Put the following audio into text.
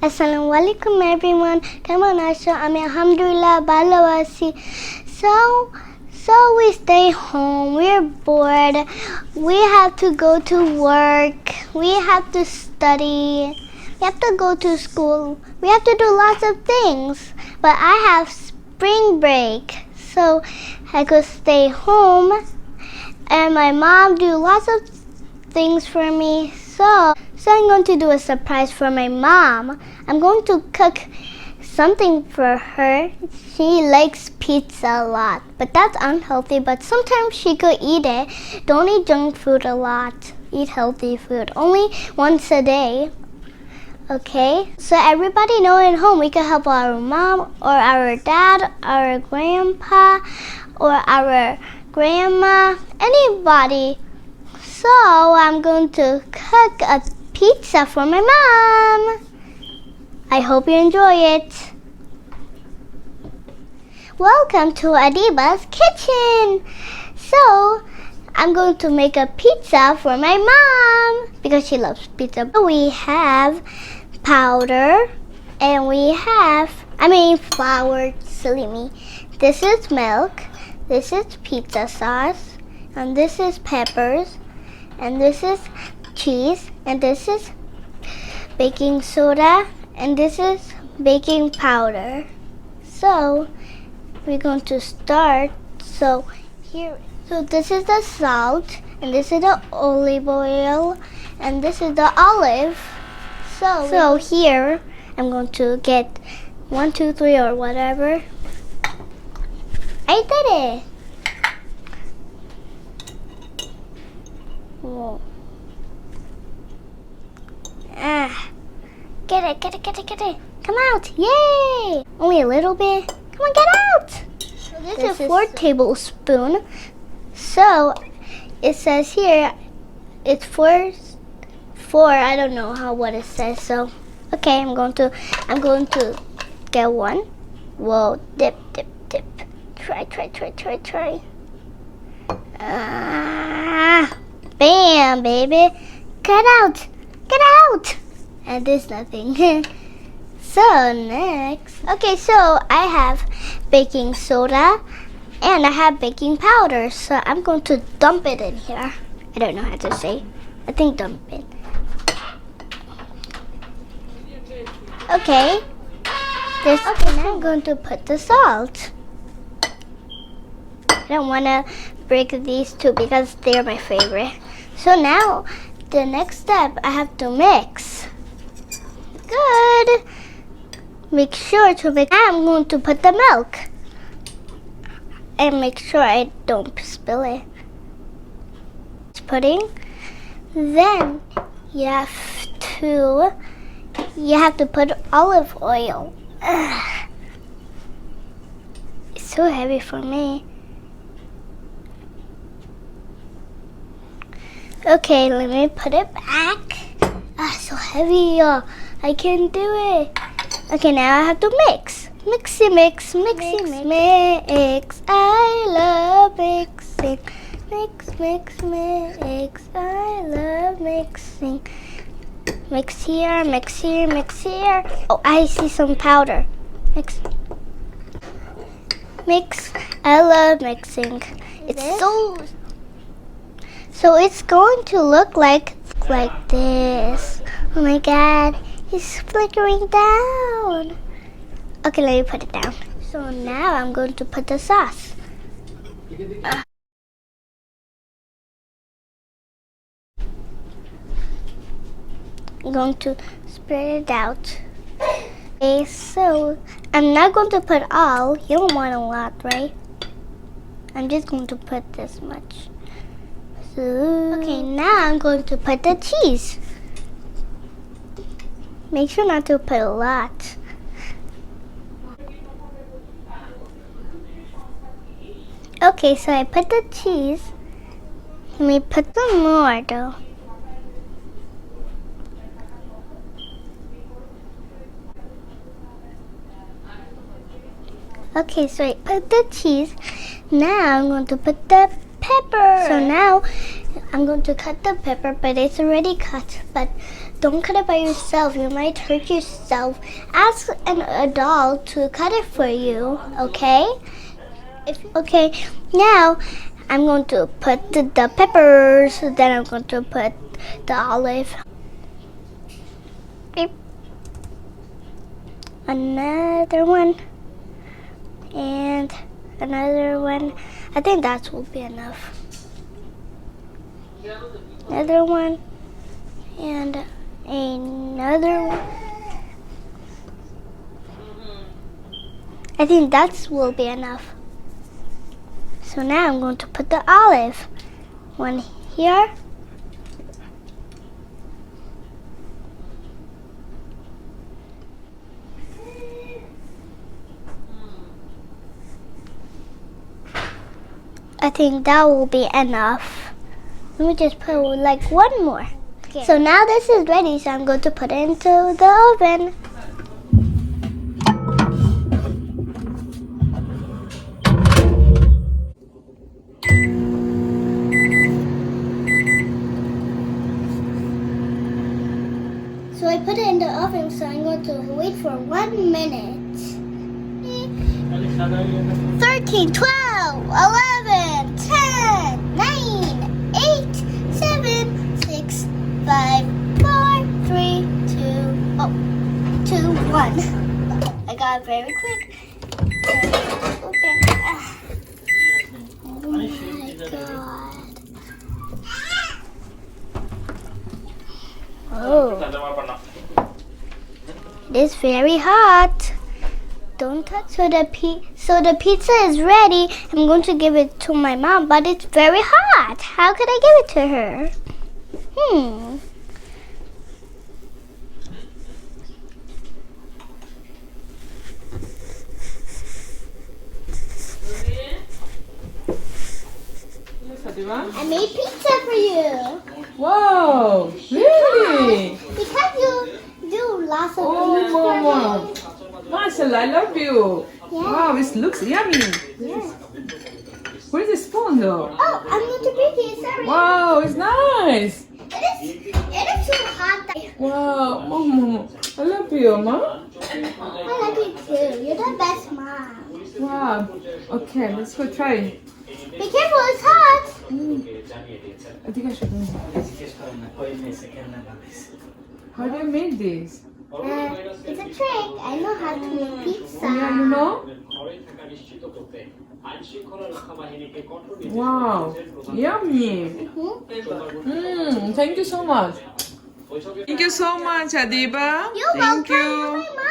Assalamualaikum everyone. Kamu nasa ami alhamdulillah balawasi. So we stay home. We're bored. We have to go to work. We have to study. We have to go to school. We have to do lots of things. But I have spring break, so I could stay home. And my mom do lots of things for me. So I'm going to do a surprise for my mom. I'm going to cook something for her. She likes pizza a lot, but that's unhealthy. But sometimes she could eat it. Don't eat junk food a lot. Eat healthy food. Only once a day. Okay? So everybody know at home we can help our mom or our dad, our grandpa, or our grandma, anybody. So I'm going to cook a pizza for my mom. I hope you enjoy it. Welcome to Adiba's kitchen. So I'm going to make a pizza for my mom because she loves pizza. We have powder and we have flour, silly me. This is milk, this is pizza sauce, and this is peppers, and this is cheese, and this is baking soda, and this is baking powder. So we're going to start. So this is the salt, and this is the olive oil, and this is the olive. So here I'm going to get 1, 2, 3 or whatever. I did it. Whoa. Get it. Come out. Yay! Only a little bit. Come on, get out. So this is 4 tablespoons. So it says here it's 4. I don't know what it says. So okay, I'm going to get one. Whoa, dip. Try. Bam, baby. Get out. And there's nothing. So next. Okay, so I have baking soda and I have baking powder. So I'm going to dump it in here. I don't know how to say. I think dump it. Okay. Now I'm going to put the salt. I don't want to break these two because they're my favorite. So now, the next step, I have to mix. Good. Make sure to mix. I'm going to put the milk. And make sure I don't spill it. Pudding. Then you have to put olive oil. Ugh. It's so heavy for me. Okay, let me put it back. So heavy. I can't do it. Okay, now I have to mix. Mix. I love mixing. Mix. I love mixing. Mix here. Oh, I see some powder. Mix. I love mixing. It's so it's going to look like this. Oh my God, it's flickering down. Okay, let me put it down. So now I'm going to put the sauce. I'm going to spread it out. Okay, so I'm not going to put all. You don't want a lot, right? I'm just going to put this much. Okay, now I'm going to put the cheese. Make sure not to put a lot. Okay, so I put the cheese. Let me put some more though. Okay, so I put the cheese. Now I'm going to put the pepper. So now I'm going to cut the pepper, but it's already cut. But don't cut it by yourself. You might hurt yourself. Ask an adult to cut it for you, okay? Okay, now I'm going to put the peppers, then I'm going to put the olive. Beep. Another one. And another one. I think that will be enough. Another one. And another one. I think that will be enough. So now I'm going to put the olive. One here. I think that will be enough. Let me just put like one more. Okay. So now this is ready, so I'm going to put it into the oven. So I put it in the oven, so I'm going to wait for 1 minute. 13, 12, 11, 10, 9, 8, 7, 6, 5, 4, 3, 2, 1. I got it very quick. Open. Oh my god. Oh. It is very hot. Don't touch. So the pizza is ready. I'm going to give it to my mom, but it's very hot. How could I give it to her? I made pizza for you. Wow, really? Because you do lots of Oh, things for Mama. me. Marcel, I love you. Yeah. Wow, it looks yummy. Yes. Where's the spoon though? Oh, I'm going to break it. Sorry. Wow, it's nice. It is too hot. Wow, Mama. I love you, Mama. I like you too. You're the best mom. Wow. Okay, let's go try it. Be careful, it's hot. I think I should do How do you make this? It's a trick. I know how to make pizza. Yeah, you know? Wow, yummy. Thank you so much. Thank you so much, Adiba. You're Thank welcome. you. You're my